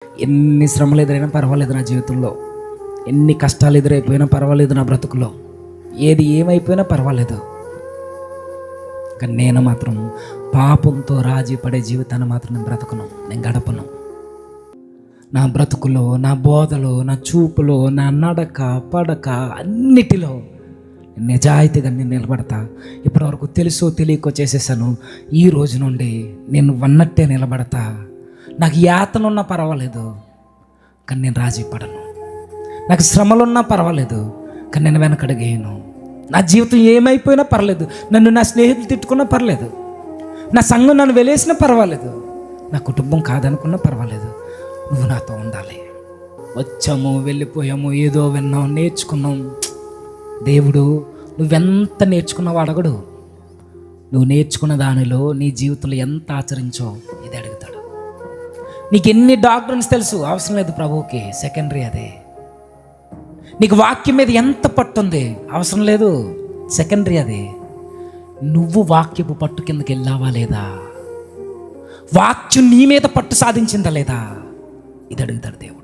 ఎన్ని శ్రమలు ఎదురైనా పర్వాలేదు నా జీవితంలో, ఎన్ని కష్టాలు ఎదురైపోయినా పర్వాలేదు నా బ్రతుకులో, ఏది ఏమైపోయినా పర్వాలేదు. కానీ నేను మాత్రం పాపంతో రాజీ పడే జీవితాన్ని మాత్రం నేను బ్రతకను, నేను గడపను. నా బ్రతుకులో, నా బోధలో, నా చూపులో, నా నడక పడక అన్నిటిలో నిజాయితీగా నేను నిలబడతా. ఇప్పటివరకు తెలుసో తెలియకో చేసేసాను. ఈ రోజు నుండి నేను వన్నట్టే నిలబడతా. నాకు యాతన ఉన్నా పర్వాలేదు, కానీ నేను రాజీ పడను. నాకు శ్రమలున్నా పర్వాలేదు, కానీ నేను వెనకడుగేయను. నా జీవితం ఏమైపోయినా పర్లేదు, నన్ను నా స్నేహితులు తిట్టుకున్నా పర్లేదు, నా సంఘం నన్ను వెలేసినా పర్వాలేదు, నా కుటుంబం కాదనుకున్నా పర్వాలేదు, నువ్వు నాతో ఉండాలి. వచ్చాము, వెళ్ళిపోయాము, ఏదో విన్నాం, నేర్చుకున్నాం. దేవుడు నువ్వెంత నేర్చుకున్నావు అడగడు. నువ్వు నేర్చుకున్న దానిలో నీ జీవితంలో ఎంత ఆచరించో ఇది అడుగుతాడు. నీకు ఎన్ని డాక్టర్స్ తెలుసు అవసరం లేదు ప్రభువుకి, సెకండరీ అదే. నీకు వాక్యం మీద ఎంత పట్టుంది అవసరం లేదు, సెకండరీ అదే. నువ్వు వాక్యపు పట్టు కిందకి వెళ్ళావా లేదా, వాక్యం నీ మీద పట్టు సాధించిందా లేదా, ఇది అడుగుతాడు దేవుడు.